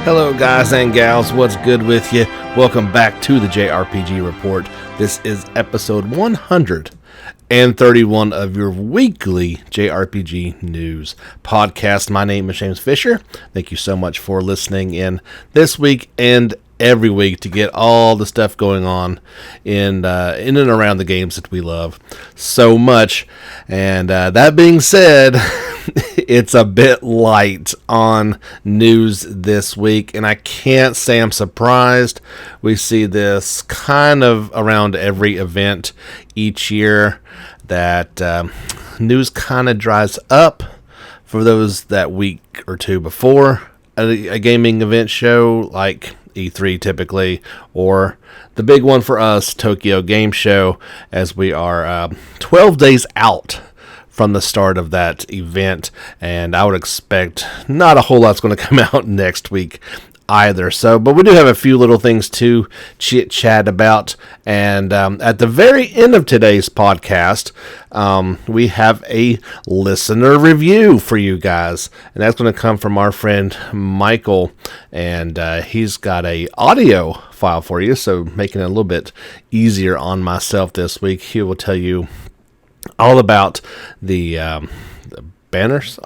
Hello guys and gals, what's good with you? Welcome back to the JRPG Report. This is episode 131 of your weekly JRPG news podcast. My name is James Fisher. Thank you so much for listening in this week and every week to get all the stuff going on in and around the games that we love so much. And that being said, it's a bit light on news this week, and I can't say I'm surprised. We see this kind of around every event each year, that news kind of dries up for those that week or two before a gaming event show like E3 typically, or the big one for us, Tokyo Game Show, as we are 12 days out from the start of that event, and I would expect not a whole lot's going to come out next week either. So, but we do have a few little things to chit-chat about, and at the very end of today's podcast, we have a listener review for you guys, and that's going to come from our friend Michael, and he's got a audio file for you, so making it a little bit easier on myself this week. He will tell you all about the banners.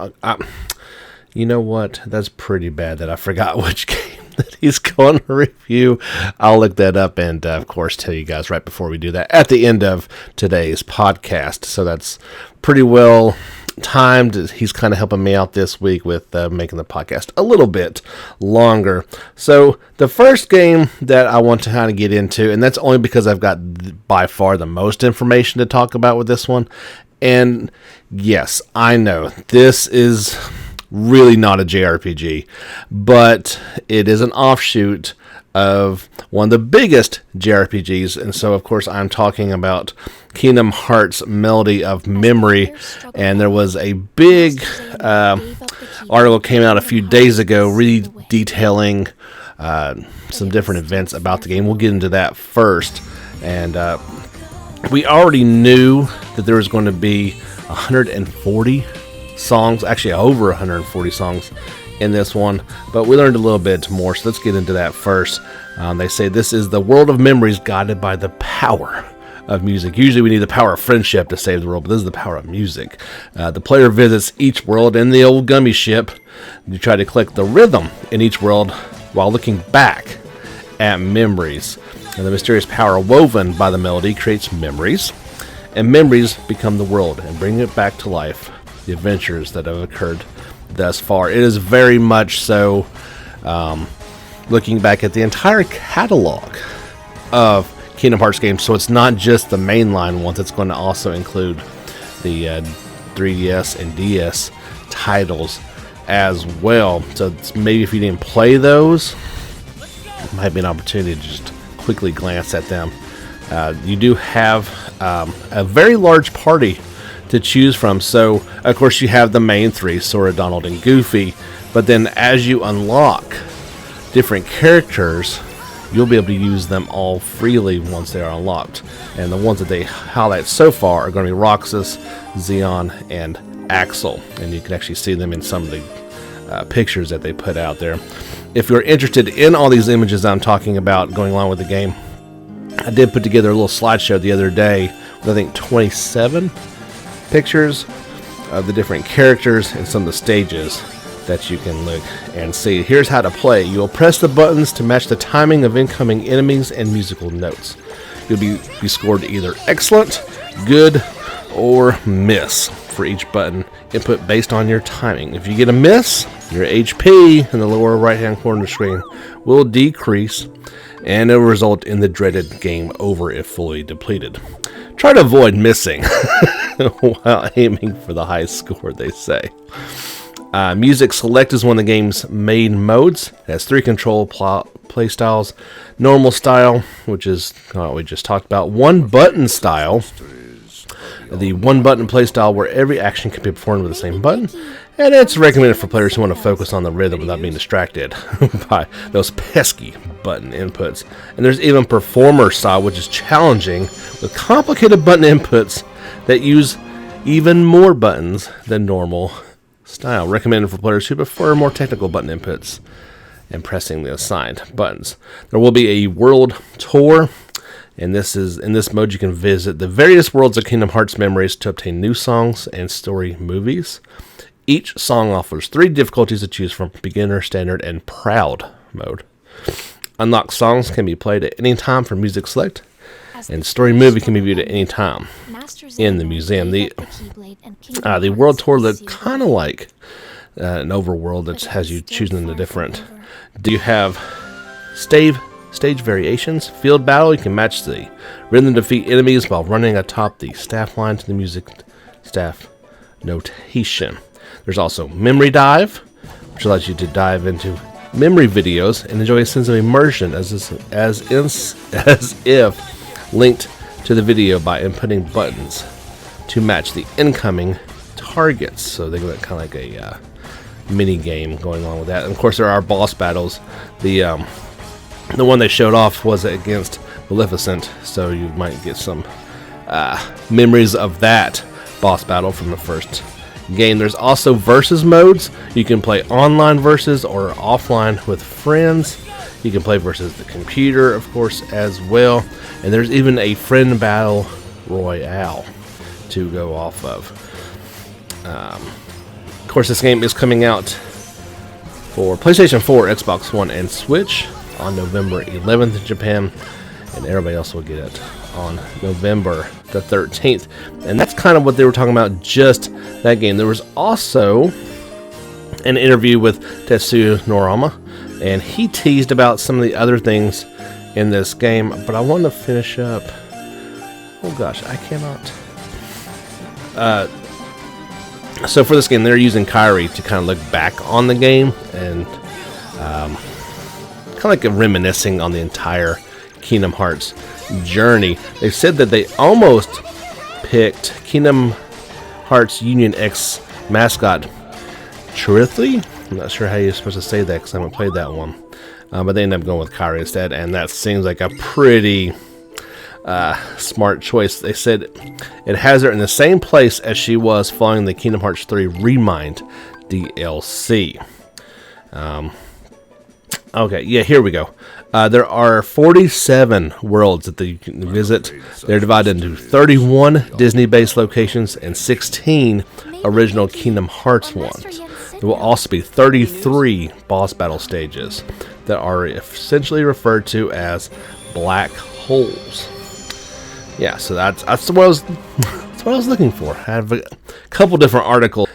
You know what? That's pretty bad that I forgot which game that he's going to review. I'll look that up and, of course, tell you guys right before we do that at the end of today's podcast. So that's pretty well timed. He's kind of helping me out this week with making the podcast a little bit longer. So the first game that I want to kind of get into, and that's only because I've got by far the most information to talk about with this one. And yes, I know this is really not a JRPG, but it is an offshoot of one of the biggest JRPGs, and so of course I'm talking about Kingdom Hearts Melody of Memory. And there was a big article came out a few days ago really detailing some different events about the game. We'll get into that first, and we already knew that there was going to be 140 songs, actually over 140 songs in this one, but we learned a little bit more, so let's get into that first. They say this is the world of memories guided by the power of music. Usually we need the power of friendship to save the world, but this is the power of music. The player visits each world in the old gummy ship. You try to collect the rhythm in each world while looking back at memories. And the mysterious power woven by the melody creates memories, and memories become the world and bring it back to life. The adventures that have occurred thus far. It is very much so looking back at the entire catalog of Kingdom Hearts games, so it's not just the mainline ones. It's going to also include the 3DS and DS titles as well. So maybe if you didn't play those, it might be an opportunity to just quickly glance at them. You do have a very large party to choose from. So, of course, you have the main three, Sora, Donald, and Goofy. But then as you unlock different characters, you'll be able to use them all freely once they are unlocked. And the ones that they highlight so far are going to be Roxas, Xeon, and Axel. And you can actually see them in some of the pictures that they put out there. If you're interested in all these images I'm talking about going along with the game, I did put together a little slideshow the other day with, I think, 27 pictures of the different characters and some of the stages that you can look and see. Here's how to play. You'll press the buttons to match the timing of incoming enemies and musical notes. You'll be scored either excellent, good, or miss for each button input based on your timing. If you get a miss, your HP in the lower right hand corner of the screen will decrease, and it will result in the dreaded game over if fully depleted. Try to avoid missing while aiming for the high score, they say. Music Select is one of the game's main modes. It has 3 control play styles. Normal style, which is what we just talked about. One button style. The one button play style where every action can be performed with the same button. And it's recommended for players who want to focus on the rhythm without being distracted by those pesky button inputs. And there's even Performer style, which is challenging with complicated button inputs that use even more buttons than normal style. Recommended for players who prefer more technical button inputs. and pressing the assigned buttons. There will be a world tour, and in this mode you can visit the various worlds of Kingdom Hearts memories to obtain new songs and story movies. Each song offers 3 difficulties to choose from: beginner, standard, and proud mode. Unlocked songs can be played at any time from music select, and story movie can be viewed at any time in the museum. The world tour looks kind of like an overworld that has you choosing the different. Do you have stage variations? Field battle, you can match the rhythm to defeat enemies while running atop the staff line to the music staff notation. There's also memory dive, which allows you to dive into memory videos and enjoy a sense of immersion as if linked to the video by inputting buttons to match the incoming targets. So they got kind of like a mini game going on with that. And of course, there are boss battles. The one they showed off was against Maleficent, so you might get some memories of that boss battle from the first game. There's also versus modes. You can play online versus or offline with friends. You can play versus the computer, of course, as well. And there's even a friend battle royale to go off of. Of course, this game is coming out for PlayStation 4, Xbox One, and Switch on November 11th in Japan, and everybody else will get it on November the 13th. And that's kind of what they were talking about, just that game. There was also an interview with Tetsuya Noriyama, and he teased about some of the other things in this game, but I want to finish up. Oh gosh, I cannot. So for this game, they're using Kairi to kind of look back on the game and kind of like reminiscing on the entire Kingdom Hearts journey. They said that they almost picked Kingdom Hearts Union X mascot Trithy. I'm not sure how you're supposed to say that because I haven't played that one. But they ended up going with Kairi instead, and that seems like a pretty smart choice. They said it has her in the same place as she was following the Kingdom Hearts 3 Remind DLC. Okay, yeah, here we go. There are 47 worlds that you can visit. They're divided into 31 Disney-based locations and 16 original Kingdom Hearts ones. There will also be 33 boss battle stages that are essentially referred to as black holes. Yeah, so that's what I was looking for. I have a couple different articles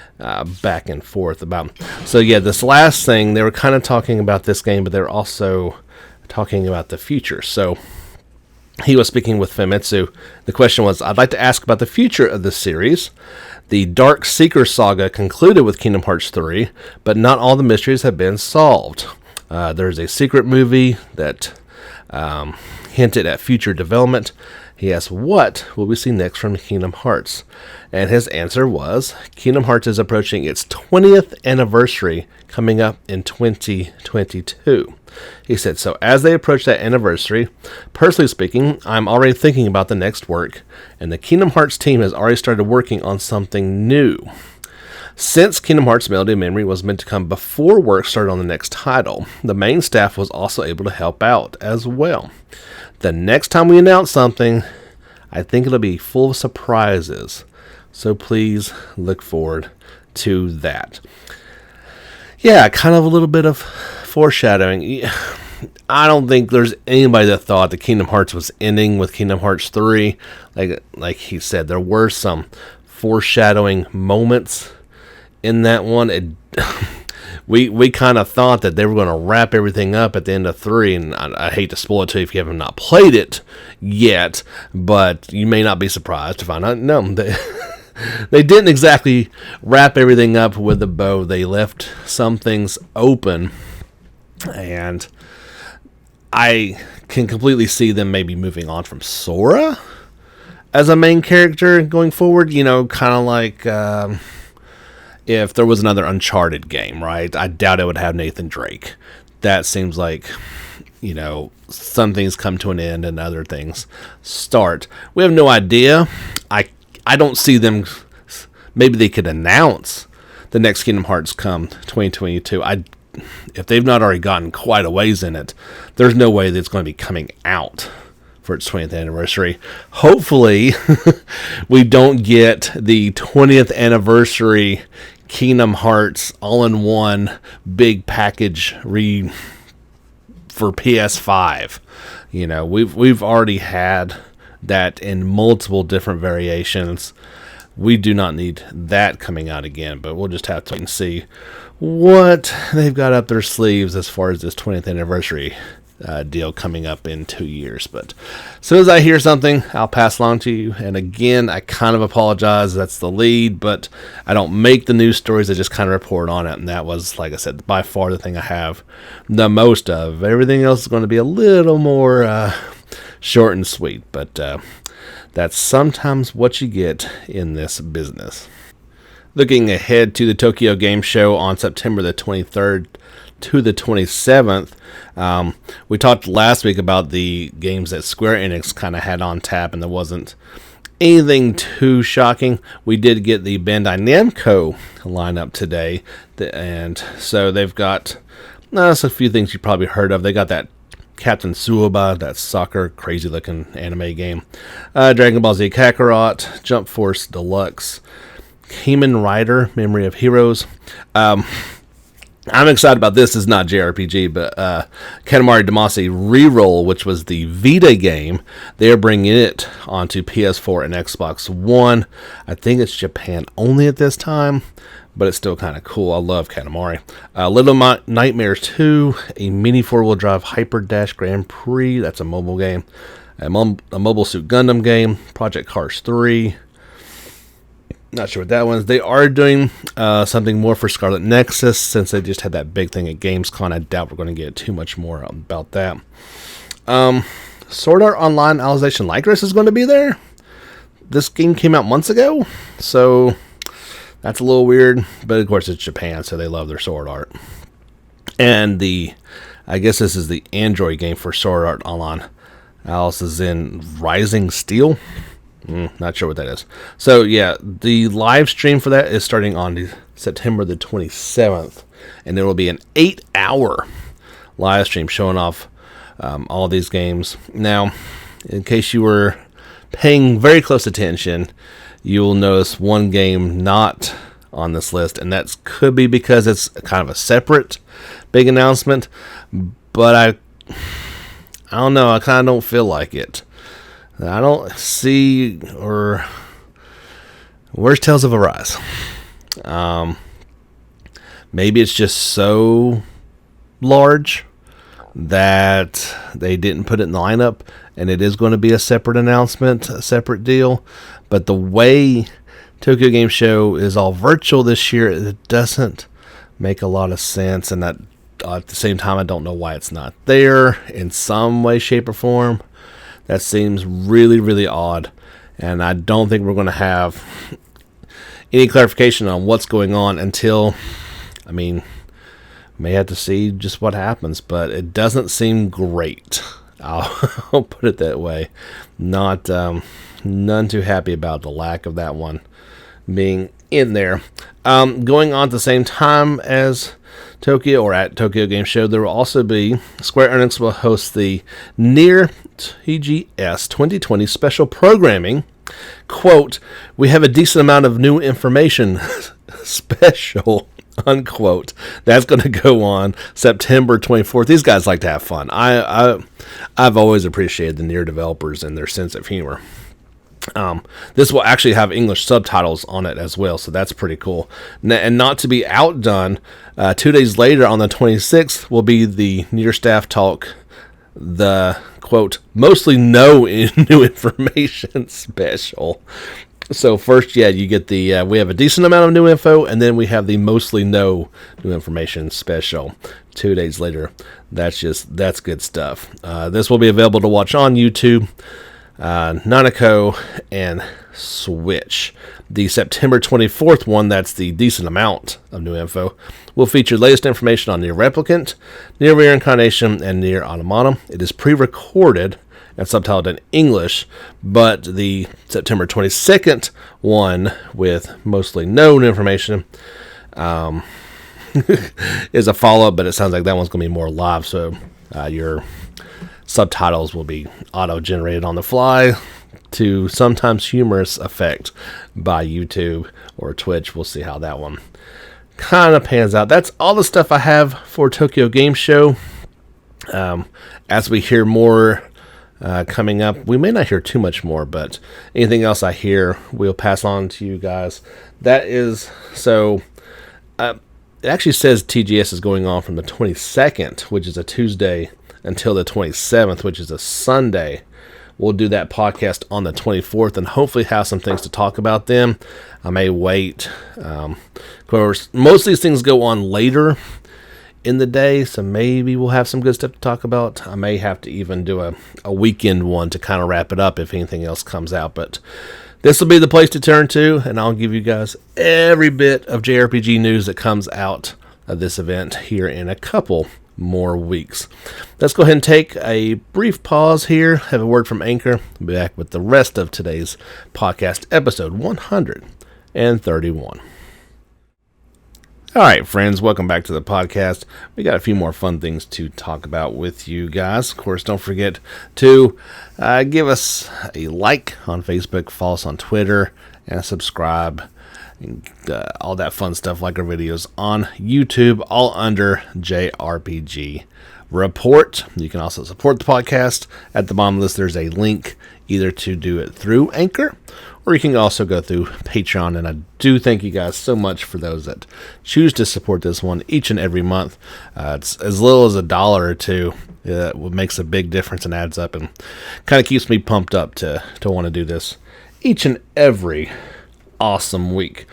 back and forth about. So yeah, this last thing, they were kind of talking about this game, but they were also talking about the future. So he was speaking with Famitsu. The question was, I'd like to ask about the future of this series. The Dark Seeker saga concluded with Kingdom Hearts 3, but not all the mysteries have been solved. There's a secret movie that hinted at future development. He asked, what will we see next from Kingdom Hearts? And his answer was, Kingdom Hearts is approaching its 20th anniversary coming up in 2022. He said, so as they approach that anniversary, personally speaking, I'm already thinking about the next work, and the Kingdom Hearts team has already started working on something new. Since Kingdom Hearts Melody of Memory was meant to come before work started on the next title, the main staff was also able to help out as well. The next time we announce something, I think it'll be full of surprises. So please look forward to that. Yeah, kind of a little bit of foreshadowing. I don't think there's anybody that thought that Kingdom Hearts was ending with Kingdom Hearts 3. Like he said, there were some foreshadowing moments in that one. We kind of thought that they were going to wrap everything up at the end of 3, and I hate to spoil it to you if you have not played it yet, but you may not be surprised to find out, no, they didn't exactly wrap everything up with a bow. They left some things open, and I can completely see them maybe moving on from Sora as a main character going forward, kind of like if there was another Uncharted game, right? I doubt it would have Nathan Drake. That seems like, some things come to an end and other things start. We have no idea. I don't see them. Maybe they could announce the next Kingdom Hearts come 2022. I if they've not already gotten quite a ways in it, there's no way that it's going to be coming out for its 20th anniversary. Hopefully, we don't get the 20th anniversary Kingdom Hearts all-in-one big package for PS5. You know, we've already had that in multiple different variations. We do not need that coming out again, but we'll just have to wait and see what they've got up their sleeves as far as this 20th anniversary deal coming up in 2 years. But as soon as I hear something, I'll pass along to you. And again, I kind of apologize. That's the lead, but I don't make the news stories. I just kind of report on it. And that was, like I said, by far the thing I have the most of. Everything else is going to be a little more short and sweet, but that's sometimes what you get in this business. Looking ahead to the Tokyo Game Show on September the 23rd to the 27th, we talked last week about the games that Square Enix kind of had on tap, and there wasn't anything too shocking. We did get the Bandai Namco lineup today, and so they've got a few things you probably heard of. They got that Captain Tsuba, that soccer crazy looking anime game, Dragon Ball Z Kakarot, Jump Force Deluxe, Kamen Rider Memory of Heroes. I'm excited about this. It's not JRPG, but Katamari Damacy Reroll, which was the Vita game, they're bringing it onto PS4 and Xbox One. I think it's Japan only at this time, but it's still kind of cool. I love Katamari. Little Nightmares 2, a mini 4-wheel drive Hyper Dash Grand Prix. That's a mobile game. A Mobile Suit Gundam game. Project Cars 3. Not sure what that one is. They are doing something more for Scarlet Nexus, since they just had that big thing at Gamescom. I doubt we're going to get too much more about that. Sword Art Online Alicization Lycris is going to be there. This game came out months ago, so that's a little weird, but of course it's Japan, so they love their Sword Art. And I guess this is the Android game for Sword Art Online. Alice is in Rising Steel. Not sure what that is. So yeah, the live stream for that is starting on September the 27th, and there will be an 8-hour live stream showing off all these games. Now, in case you were paying very close attention, you will notice one game not on this list, and that could be because it's kind of a separate big announcement, but I don't know, I kind of don't feel like it. I don't see, or where's Tales of Arise? Maybe it's just so large that they didn't put it in the lineup, and it is going to be a separate announcement, a separate deal. But the way Tokyo Game Show is all virtual this year, it doesn't make a lot of sense. And that at the same time, I don't know why it's not there in some way, shape, or form. That seems really, really odd. And I don't think we're going to have any clarification on what's going on until, may have to see just what happens. But it doesn't seem great. I'll put it that way. None too happy about the lack of that one being in there. Going on at the same time as Tokyo, or at Tokyo Game Show, there will also be Square Enix will host the Near TGS 2020 special programming. Quote, "We have a decent amount of new information special," unquote. That's going to go on September 24th. These guys like to have fun. I've always appreciated the Near developers and their sense of humor. This will actually have English subtitles on it as well, so that's pretty cool. And not to be outdone, 2 days later on the 26th will be the Near Staff Talk, the, quote, "mostly no new information special." So first, you get the, we have a decent amount of new info, and then we have the mostly no new information special 2 days later. That's good stuff. This will be available to watch on YouTube, Nanako, and Switch. The September 24th one, that's the decent amount of new info, will feature latest information on Nier Replicant, Nier Reincarnation, and Nier Automata. It is pre-recorded and subtitled in English, but the September 22nd one with mostly no new information, is a follow-up, but it sounds like that one's going to be more live, so your subtitles will be auto-generated on the fly to sometimes humorous effect by YouTube or Twitch. We'll see how that one kind of pans out. That's all the stuff I have for Tokyo Game Show. As we hear more coming up, we may not hear too much more, but anything else I hear, we'll pass on to you guys. That is, so it actually says TGS is going on from the 22nd, which is a Tuesday, until the 27th, which is a Sunday. We'll do that podcast on the 24th and hopefully have some things to talk about then. I may wait. Of course, most of these things go on later in the day, so maybe we'll have some good stuff to talk about. I may have to even do a weekend one to kind of wrap it up if anything else comes out, but this will be the place to turn to, and I'll give you guys every bit of JRPG news that comes out of this event here in a couple more weeks. Let's go ahead and take a brief pause here, have a word from Anchor, be back with the rest of today's podcast, episode 131. All right, friends, welcome back to the podcast. We got a few more fun things to talk about with you guys. Of course, don't forget to give us a like on Facebook, follow us on Twitter, and subscribe. And, all that fun stuff, like our videos on YouTube, all under JRPG Report. You can also support the podcast. At the bottom of this, there's a link either to do it through Anchor, or you can also go through Patreon. And I do thank you guys so much for those that choose to support this one each and every month. It's as little as $1 or $2. It makes a big difference and adds up, and kind of keeps me pumped up to want to do this each and every awesome week.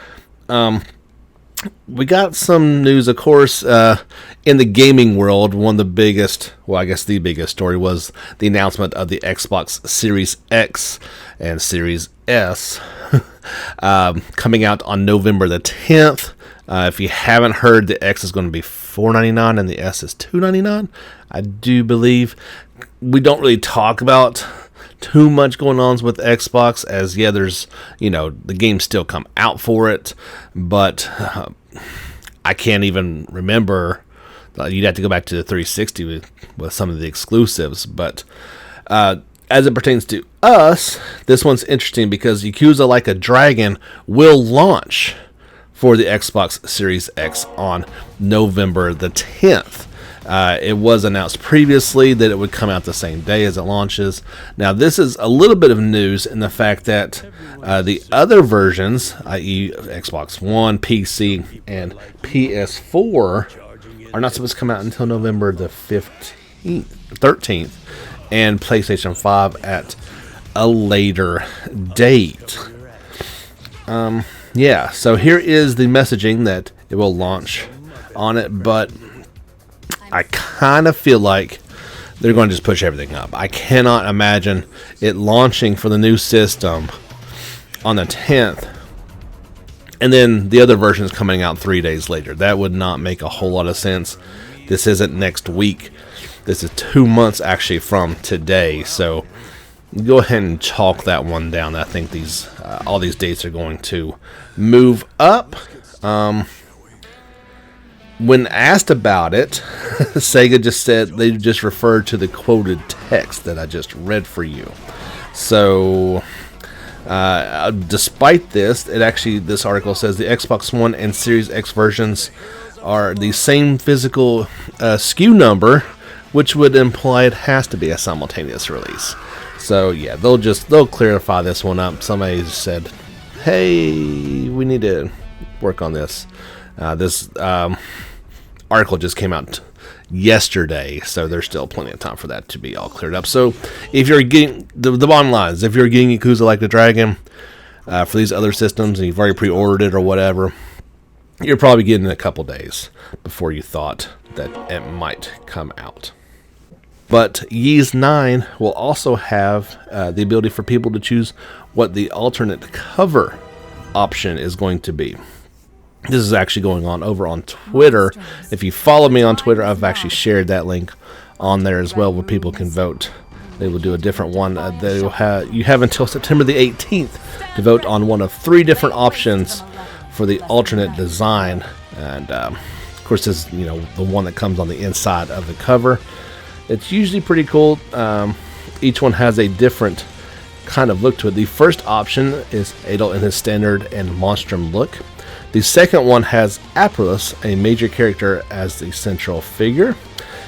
We got some news, of course, in the gaming world. One of the biggest, well, I guess the biggest story was the announcement of the Xbox Series X and Series S coming out on November the 10th. If you haven't heard, the X is going to be $499 and the S is $299. I do believe. We don't really talk about too much going on with Xbox, as there's, the games still come out for it, but I can't even remember. You'd have to go back to the 360 with some of the exclusives, but as it pertains to us, this one's interesting because Yakuza Like a Dragon will launch for the Xbox Series X on November the 10th. It was announced previously that it would come out the same day as it launches. Now, this is a little bit of news in the fact that the other versions, i.e. Xbox One, PC, and PS4, are not supposed to come out until November the 13th, and PlayStation 5 at a later date. So here is the messaging that it will launch on it, but I kind of feel like they're going to just push everything up. I cannot imagine it launching for the new system on the 10th and then the other version is coming out 3 days later. That would not make a whole lot of sense. This isn't next week. This is 2 months actually from today. So go ahead and chalk that one down. I think these all these dates are going to move up. When asked about it, Sega just said they just referred to the quoted text that I just read for you. So, despite this, this article says the Xbox One and Series X versions are the same physical SKU number, which would imply it has to be a simultaneous release. So yeah, they'll clarify this one up. Somebody said, "Hey, we need to work on this." This article just came out yesterday, so there's still plenty of time for that to be all cleared up. So if you're getting the bottom line is, if you're getting Yakuza Like the Dragon for these other systems and you've already pre-ordered it or whatever, you're probably getting it a couple days before you thought that it might come out. But Ys 9 will also have the ability for people to choose what the alternate cover option is going to be. This is actually going on over on Twitter. If you follow me on Twitter, I've actually shared that link on there as well, where people can vote. They will do a different one. You have until September the 18th to vote on one of 3 different options for the alternate design. And of course, this is, the one that comes on the inside of the cover. It's usually pretty cool. Each one has a different kind of look to it. The first option is Adel in his standard and monstrum look. The second one has Apolos, a major character, as the central figure.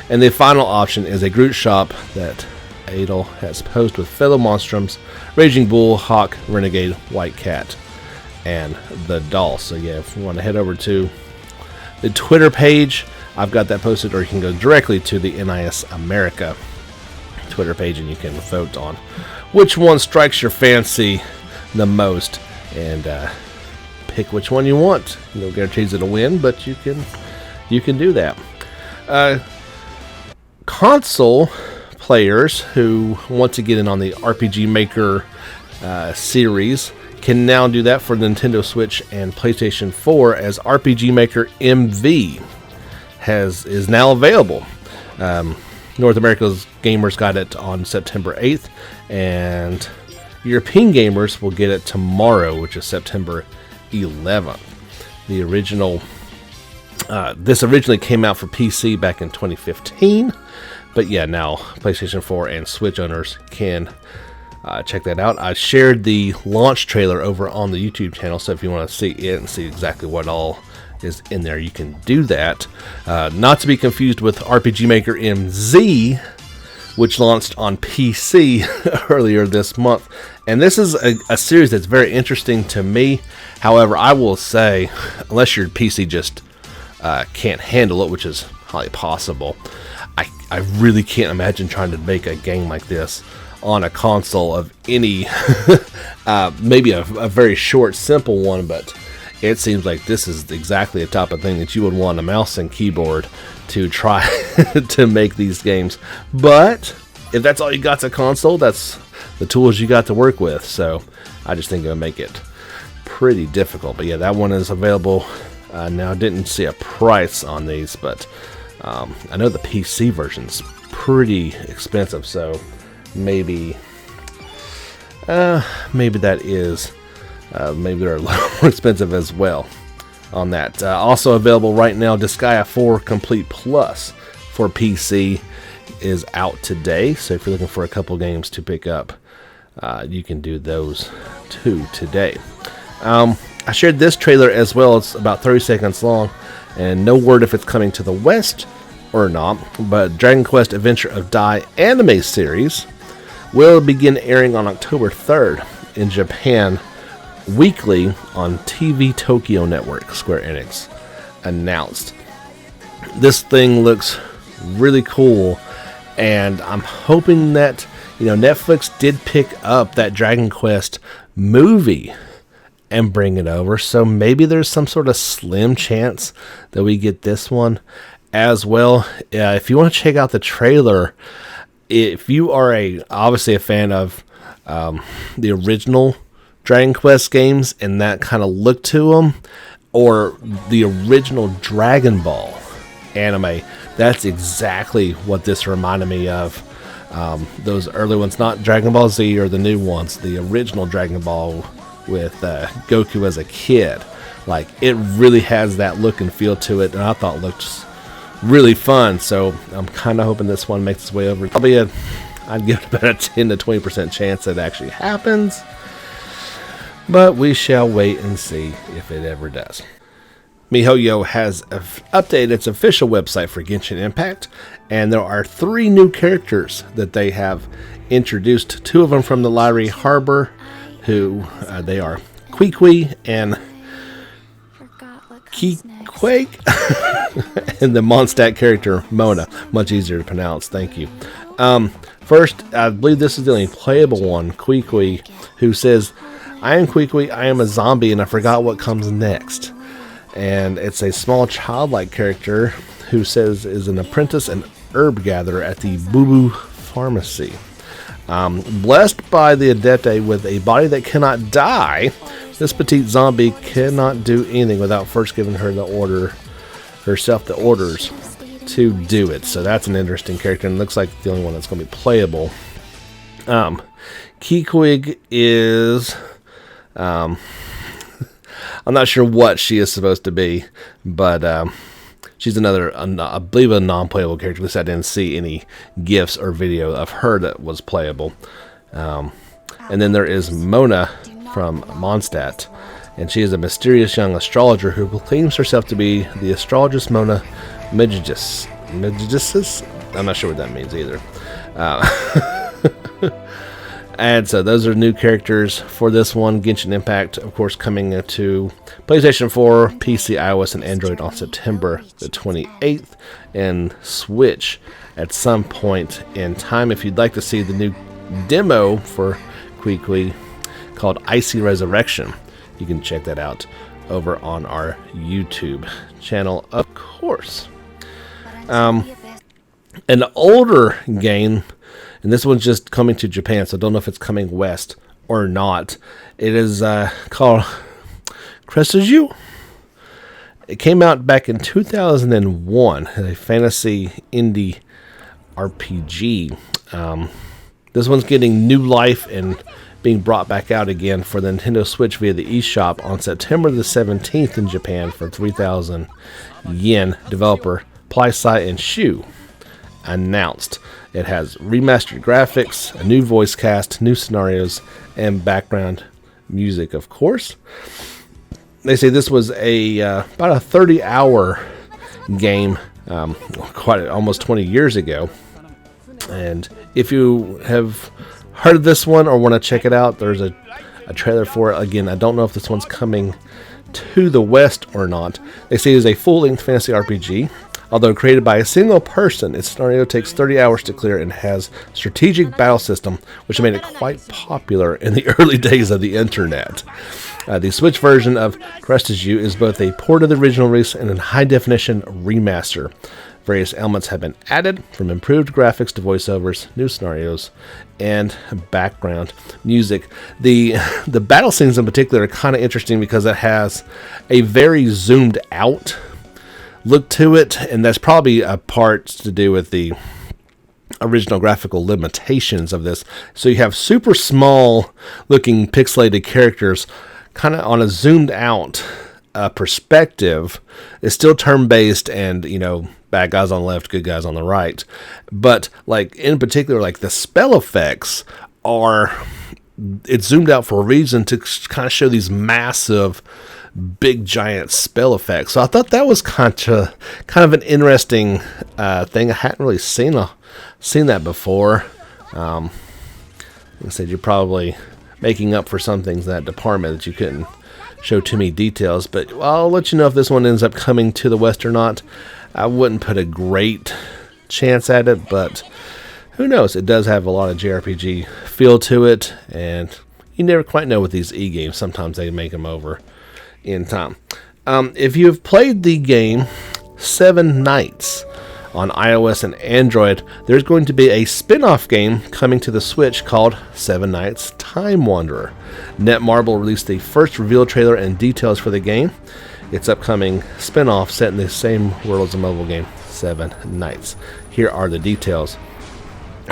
And the final option is a Groot shop that Adel has posed with fellow monstrums, Raging Bull, Hawk, Renegade, White Cat, and the doll. So yeah, if you want to head over to the Twitter page, I've got that posted, or you can go directly to the NIS America Twitter page and you can vote on which one strikes your fancy the most, and pick which one you want. No guarantees it'll win, but you can do that. Console players who want to get in on the RPG Maker series can now do that for Nintendo Switch and PlayStation 4, as RPG Maker MV is now available. North America's gamers got it on September 8th, and European gamers will get it tomorrow, which is September 11th. The original, this originally came out for PC back in 2015, but yeah, now PlayStation 4 and Switch owners can check that out. I shared the launch trailer over on the YouTube channel, so if you want to see it and see exactly what all is in there, you can do that. Not to be confused with RPG Maker MZ, which launched on PC earlier this month. And this is a series that's very interesting to me. However, I will say, unless your PC just can't handle it, which is highly possible, I really can't imagine trying to make a game like this on a console of any, maybe a very short, simple one, but it seems like this is exactly the type of thing that you would want a mouse and keyboard to try to make these games. But if that's all you got's a console, that's the tools you got to work with. So I just think it'll make it pretty difficult. But yeah, that one is available now. I didn't see a price on these, but I know the PC version's pretty expensive, so maybe that is maybe they're a little more expensive as well on that. Also available right now, Disgaea 4 Complete Plus for PC is out today, so if you're looking for a couple games to pick up, you can do those too today. I shared this trailer as well. It's about 30 seconds long, and no word if it's coming to the West or not, but Dragon Quest Adventure of Dai anime series will begin airing on October 3rd in Japan, weekly on TV Tokyo Network, Square Enix announced. This thing looks really cool, and I'm hoping that, Netflix did pick up that Dragon Quest movie and bring it over, so maybe there's some sort of slim chance that we get this one as well. If you want to check out the trailer, if you are obviously a fan of the original Dragon Quest games and that kind of look to them, or the original Dragon Ball anime, that's exactly what this reminded me of. Those early ones, not Dragon Ball Z or the new ones, the original Dragon Ball with Goku as a kid. Like, it really has that look and feel to it, and I thought it looked really fun, so I'm kind of hoping this one makes its way over. I'd give it about a 10 to 20% chance that it actually happens, but we shall wait and see if it ever does. MiHoYo has updated its official website for Genshin Impact, and there are 3 new characters that they have introduced. 2 of them from the Lyrie Harbor, who they are Queequeg and Keequeg, and the Mondstadt character Mona. Much easier to pronounce, thank you. First, I believe this is the only playable one, Queequeg, who says, "I am Queequeg, I am a zombie, and I forgot what comes next." And it's a small childlike character who says is an apprentice and herb gatherer at the Boo Boo Pharmacy. Blessed by the Adepte with a body that cannot die, this petite zombie cannot do anything without first giving herself the orders to do it. So that's an interesting character, and looks like the only one that's going to be playable. Keequeg is I'm not sure what she is supposed to be, but she's another, I believe, a non-playable character. At least I didn't see any GIFs or video of her that was playable. And then there is Mona from Mondstadt, and she is a mysterious young astrologer who proclaims herself to be the astrologist Mona Megis. I'm not sure what that means either. And so those are new characters for this one. Genshin Impact, of course, coming to PlayStation 4, PC, iOS, and Android on September the 28th, and Switch at some point in time. If you'd like to see the new demo for Kui called Icy Resurrection, you can check that out over on our YouTube channel, of course. An older game, and this one's just coming to Japan, so I don't know if it's coming west or not. It is called Cressaju. It came out back in 2001, a fantasy indie RPG. This one's getting new life and being brought back out again for the Nintendo Switch via the eShop on September the 17th in Japan for 3,000 yen. Developer Plisai and Shu announced. It has remastered graphics, a new voice cast, new scenarios, and background music, of course. They say this was about a 30-hour game, almost 20 years ago. And if you have heard of this one or want to check it out, there's a trailer for it. Again, I don't know if this one's coming to the West or not. They say it is a full-length fantasy RPG. Although created by a single person, its scenario takes 30 hours to clear and has strategic battle system, which made it quite popular in the early days of the internet. The Switch version of Cressaju is both a port of the original release and a high-definition remaster. Various elements have been added, from improved graphics to voiceovers, new scenarios, and background music. The battle scenes in particular are kind of interesting because it has a very zoomed out look to it, and that's probably a part to do with the original graphical limitations of this. So you have super small looking pixelated characters kind of on a zoomed out perspective. It's still turn-based and, bad guys on the left, good guys on the right. But like in particular, like the spell effects it's zoomed out for a reason to kind of show these massive big giant spell effects. So I thought that was kind of an interesting thing. I hadn't really seen that before. Like I said, you're probably making up for some things in that department that you couldn't show too many details, but I'll let you know if this one ends up coming to the West or not. I wouldn't put a great chance at it, but who knows? It does have a lot of JRPG feel to it, and you never quite know with these e-games. Sometimes they make them over in time. If you've played the game 7 Nights on iOS and Android, there's going to be a spin-off game coming to the Switch called 7 Nights Time Wanderer. Netmarble released the first reveal trailer and details for the game. Its upcoming spin-off set in the same world as the mobile game 7 Nights. Here are the details.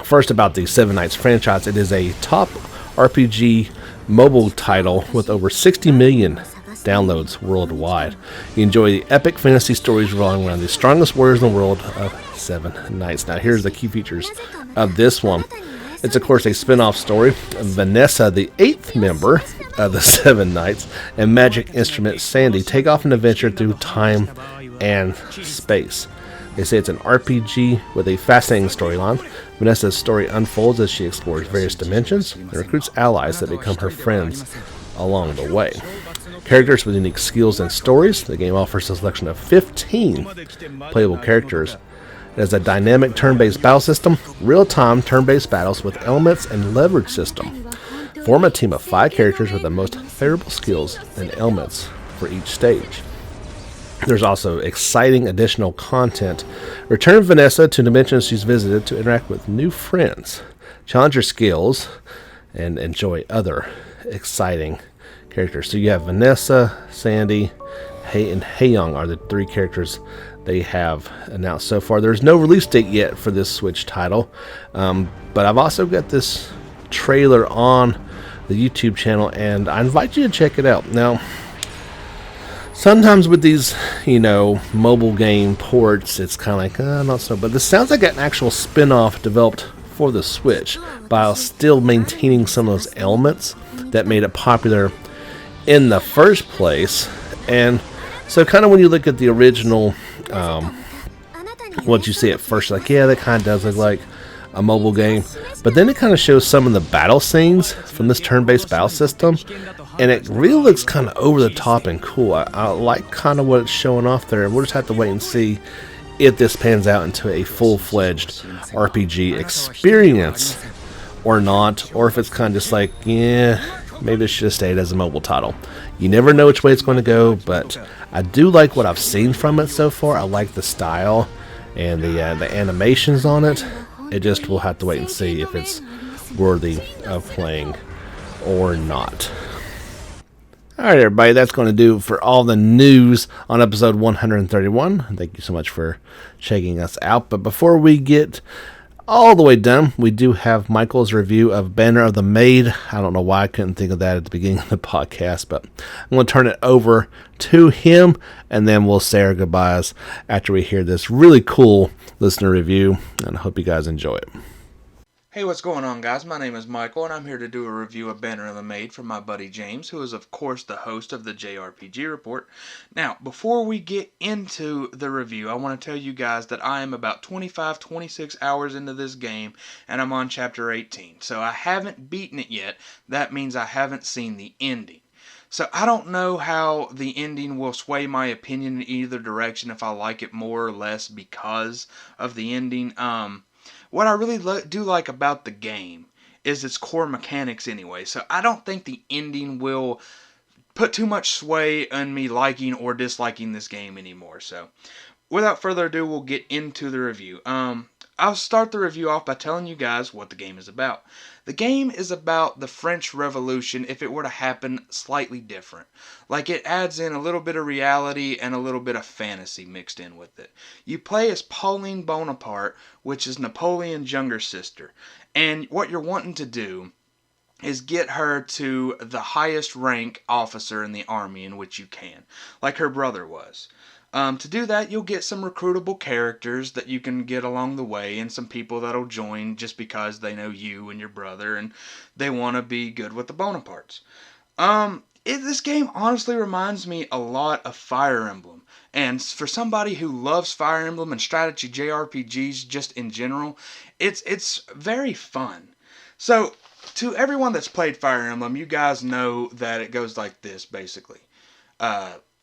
First, about the 7 Nights franchise. It is a top RPG mobile title with over 60 million downloads worldwide. You enjoy the epic fantasy stories revolving around the strongest warriors in the world of 7 Nights. Now, here's the key features of this one. It's, of course, a spin-off story. Vanessa, the 8th member of the 7 Nights, and magic instrument Sandy take off an adventure through time and space. They say it's an RPG with a fascinating storyline. Vanessa's story unfolds as she explores various dimensions and recruits allies that become her friends along the way. Characters with unique skills and stories. The game offers a selection of 15 playable characters. It has a dynamic turn-based battle system, real-time turn-based battles with elements and leverage system. Form a team of 5 characters with the most favorable skills and elements for each stage. There's also exciting additional content. Return Vanessa to dimensions she's visited to interact with new friends, challenge her skills, and enjoy other exciting characters. So you have Vanessa, Sandy, and Hayoung are the 3 characters they have announced so far. There's no release date yet for this Switch title, but I've also got this trailer on the YouTube channel, and I invite you to check it out. Now, Sometimes with these, mobile game ports, it's kind of like, not so. But this sounds like an actual spin-off developed for the Switch, while still maintaining some of those elements that made it popular in the first place. And so kind of when you look at the original, what you see at first, like, yeah, that kind of does look like a mobile game. But then it kind of shows some of the battle scenes from this turn-based battle system, and it really looks kind of over the top and cool. I like kind of what it's showing off there. We'll just have to wait and see if this pans out into a full-fledged RPG experience or not, or if it's kind of just like, yeah, maybe it should have stayed as a mobile title. You never know which way it's going to go, but I do like what I've seen from it so far. I like the style and the animations on it. It just, we'll have to wait and see if it's worthy of playing or not. Alright, everybody, that's going to do for all the news on episode 131. Thank you so much for checking us out. But before we get all the way done, we do have Michael's review of Banner of the Maid. I don't know why I couldn't think of that at the beginning of the podcast, but I'm going to turn it over to him, and then we'll say our goodbyes after we hear this really cool listener review, and I hope you guys enjoy it. Hey, what's going on, guys? My name is Michael, and I'm here to do a review of Banner of the Maid from my buddy James, who is, of course, the host of the JRPG Report. Now, before we get into the review, I want to tell you guys that I am about 25-26 hours into this game, and I'm on Chapter 18. So I haven't beaten it yet. That means I haven't seen the ending. So I don't know how the ending will sway my opinion in either direction, if I like it more or less because of the ending. What I really do like about the game is its core mechanics anyway, so I don't think the ending will put too much sway on me liking or disliking this game anymore. So without further ado, we'll get into the review. I'll start the review off by telling you guys what the game is about. The game is about the French Revolution if it were to happen slightly different. Like, it adds in a little bit of reality and a little bit of fantasy mixed in with it. You play as Pauline Bonaparte, which is Napoleon's younger sister. And what you're wanting to do is get her to the highest rank officer in the army in which you can, like her brother was. To do that, you'll get some recruitable characters that you can get along the way, and some people that'll join just because they know you and your brother, and they want to be good with the Bonapartes. This game honestly reminds me a lot of Fire Emblem, and for somebody who loves Fire Emblem and strategy JRPGs just in general, it's very fun. So, to everyone that's played Fire Emblem, you guys know that it goes like this, basically.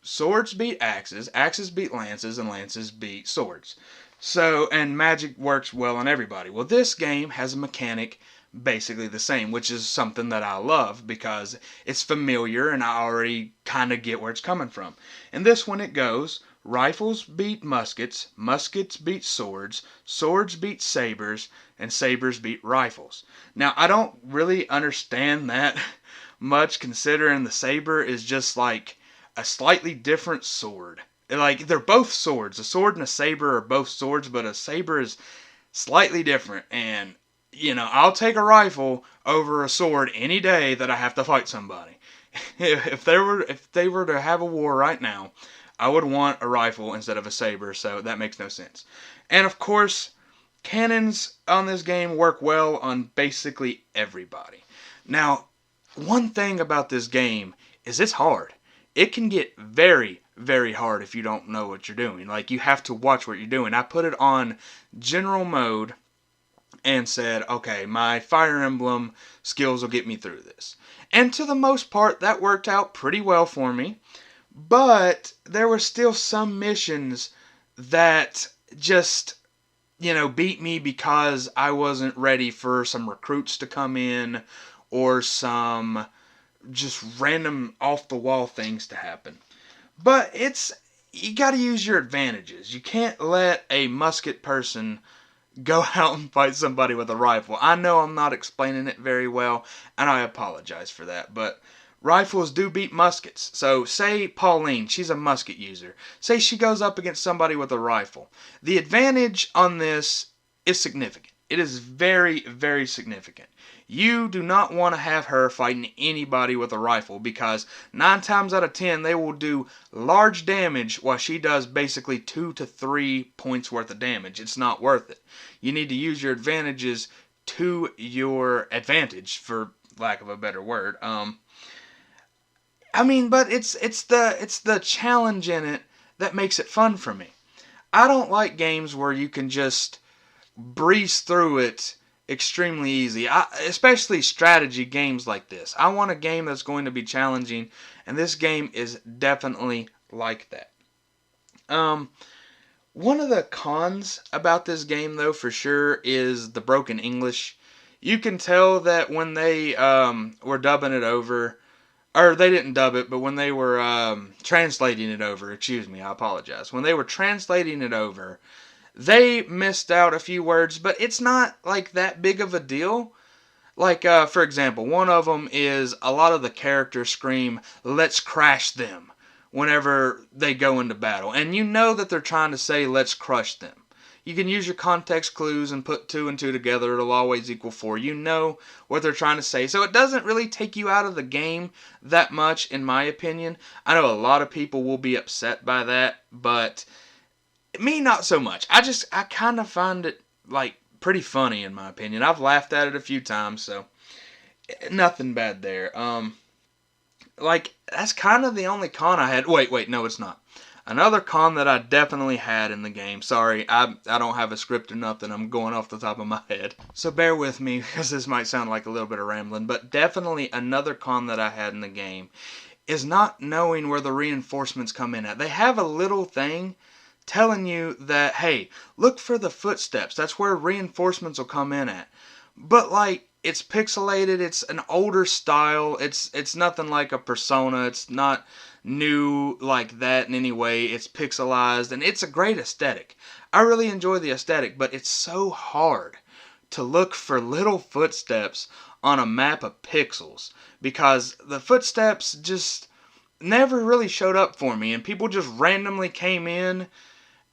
Swords beat axes, axes beat lances, and lances beat swords. So, and magic works well on everybody. Well, this game has a mechanic basically the same, which is something that I love because it's familiar and I already kind of get where it's coming from. In this one it goes, rifles beat muskets, muskets beat swords, swords beat sabers, and sabers beat rifles. Now, I don't really understand that much, considering the saber is just like a slightly different sword. Like, they're both swords. A sword and a saber are both swords, but a saber is slightly different. And, I'll take a rifle over a sword any day that I have to fight somebody. If they were to have a war right now, I would want a rifle instead of a saber, so that makes no sense. And of course, cannons on this game work well on basically everybody. Now, one thing about this game is it's hard. It can get very, very hard if you don't know what you're doing. Like, you have to watch what you're doing. I put it on general mode and said, okay, my Fire Emblem skills will get me through this. And to the most part, that worked out pretty well for me. But there were still some missions that just, beat me because I wasn't ready for some recruits to come in or some just random off-the-wall things to happen. But you gotta use your advantages. You can't let a musket person go out and fight somebody with a rifle. I know I'm not explaining it very well, and I apologize for that, but rifles do beat muskets. So, say Pauline, she's a musket user. Say she goes up against somebody with a rifle. The advantage on this is significant. It is very, very significant. You do not want to have her fighting anybody with a rifle because 9 times out of 10 they will do large damage while she does basically 2 to 3 points worth of damage. It's not worth it. You need to use your advantages to your advantage, for lack of a better word. But it's the challenge in it that makes it fun for me. I don't like games where you can just breeze through it extremely easy, especially strategy games like this. I want a game that's going to be challenging, and this game is definitely like that. One of the cons about this game, though, for sure, is the broken English. You can tell that when they were dubbing it over, or they didn't dub it, but when they were translating it over, excuse me, I apologize. When they were translating it over, they missed out a few words, but it's not like that big of a deal. Like, for example, one of them is a lot of the characters scream, "Let's crash them," whenever they go into battle. And you know that they're trying to say, "Let's crush them." You can use your context clues and put 2 and 2 together. It'll always equal 4. You know what they're trying to say. So it doesn't really take you out of the game that much, in my opinion. I know a lot of people will be upset by that, but me, not so much. I kind of find it, like, pretty funny, in my opinion. I've laughed at it a few times, so nothing bad there. That's kind of the only con I had. Wait, no, it's not. Another con that I definitely had in the game. Sorry, I don't have a script or nothing. I'm going off the top of my head. So bear with me, because this might sound like a little bit of rambling. But definitely another con that I had in the game is not knowing where the reinforcements come in at. They have a little thing telling you that, hey, look for the footsteps. That's where reinforcements will come in at. But, like, it's pixelated. It's an older style. It's nothing like a Persona. It's not new like that in any way. It's pixelized, and it's a great aesthetic. I really enjoy the aesthetic, but it's so hard to look for little footsteps on a map of pixels because the footsteps just never really showed up for me, and people just randomly came in.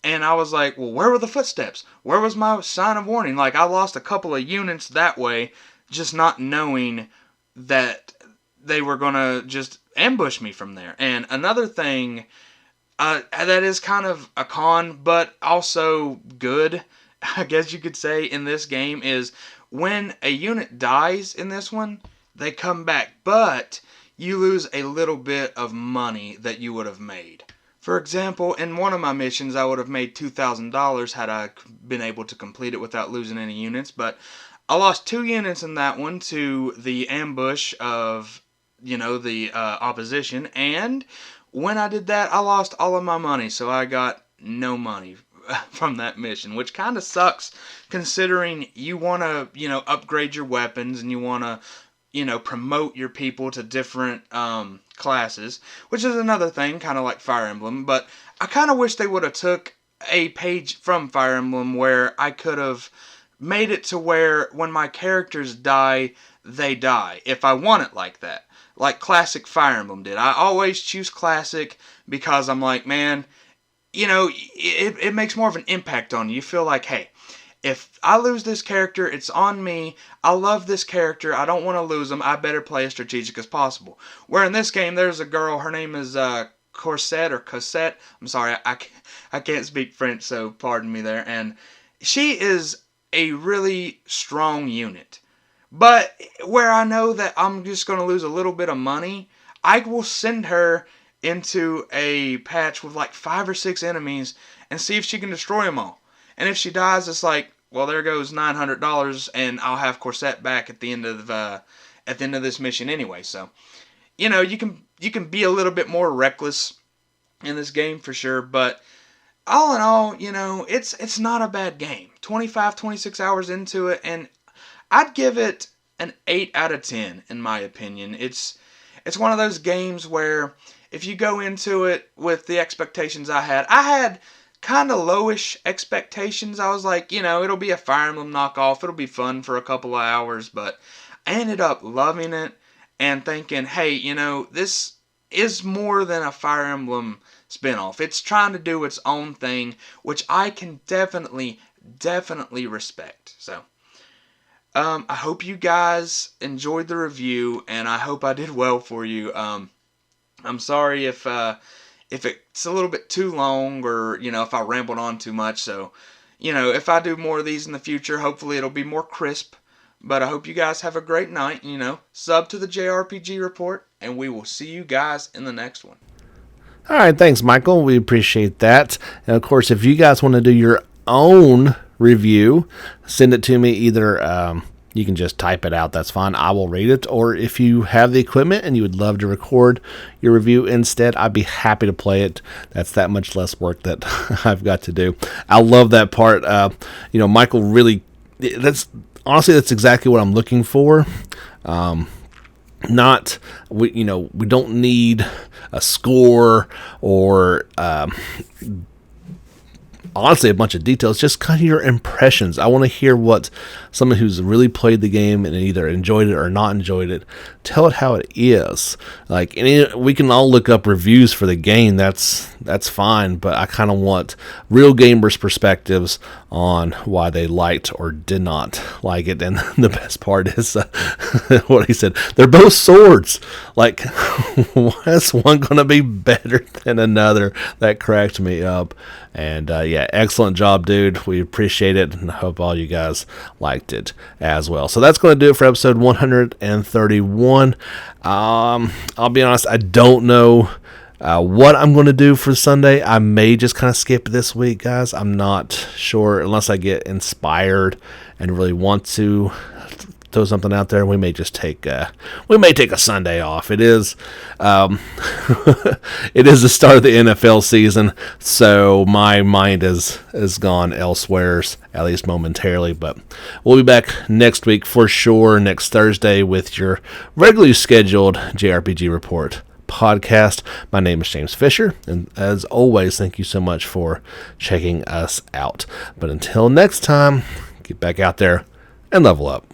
And I was like, well, where were the footsteps? Where was my sign of warning? Like, I lost a couple of units that way, just not knowing that they were going to just ambush me from there. And another thing that is kind of a con, but also good, I guess you could say, in this game is when a unit dies in this one, they come back, but you lose a little bit of money that you would have made. For example, in one of my missions, I would have made $2,000 had I been able to complete it without losing any units, but I lost 2 units in that one to the ambush of, the opposition, and when I did that, I lost all of my money, so I got no money from that mission, which kind of sucks considering you want to, upgrade your weapons and you want to, promote your people to different classes, which is another thing, kind of like Fire Emblem, but I kind of wish they would have took a page from Fire Emblem where I could have made it to where when my characters die, they die, if I want it like that, like classic Fire Emblem did. I always choose classic because I'm like, man, it makes more of an impact on you. You feel like, hey, if I lose this character, it's on me. I love this character. I don't want to lose him. I better play as strategic as possible. Where in this game, there's a girl. Her name is Corset or Cosette. I'm sorry, I can't speak French, so pardon me there. And she is a really strong unit. But where I know that I'm just going to lose a little bit of money, I will send her into a patch with like 5 or 6 enemies and see if she can destroy them all. And if she dies, it's like, well, there goes $900, and I'll have Corset back at the end of this mission anyway. So, you can be a little bit more reckless in this game for sure. But all in all, it's not a bad game. 25, 26 hours into it, and I'd give it an 8 out of 10 in my opinion. It's one of those games where if you go into it with the expectations I had kind of lowish expectations. I was like, it'll be a Fire Emblem knockoff. It'll be fun for a couple of hours, but I ended up loving it and thinking, hey, this is more than a Fire Emblem spinoff. It's trying to do its own thing, which I can definitely respect. So, I hope you guys enjoyed the review, and I hope I did well for you. I'm sorry if it's a little bit too long, or if I rambled on too much. So, if I do more of these in the future, hopefully it'll be more crisp. But I hope you guys have a great night. Sub to the JRPG report, and we will see you guys in the next one. All right, thanks, Michael. We appreciate that. And of course, if you guys want to do your own review, send it to me. Either you can just type it out, that's fine, I will read it, or if you have the equipment and you would love to record your review instead, I'd be happy to play it. That's that much less work that I've got to do. I love that part. Michael really, that's exactly what I'm looking for. We don't need a score or honestly a bunch of details, just kind of your impressions. I want to hear what someone who's really played the game and either enjoyed it or not enjoyed it, tell it how it is. We can all look up reviews for the game, that's fine, but I kind of want real gamers' perspectives on why they liked or did not like it. And the best part is what he said, they're both swords. Why is one going to be better than another? That cracked me up. And excellent job, dude. We appreciate it, and I hope all you guys liked it as well. So that's going to do it for episode 131. I'll be honest, I don't know what I'm going to do for Sunday. I may just kind of skip this week, guys. I'm not sure, unless I get inspired and really want to throw something out there. We may just take a Sunday off. It is it is the start of the NFL season, so my mind is gone elsewhere, at least momentarily. But we'll be back next week for sure, next Thursday, with your regularly scheduled JRPG report podcast. My name is James Fisher, and as always, thank you so much for checking us out. But until next time, get back out there and level up.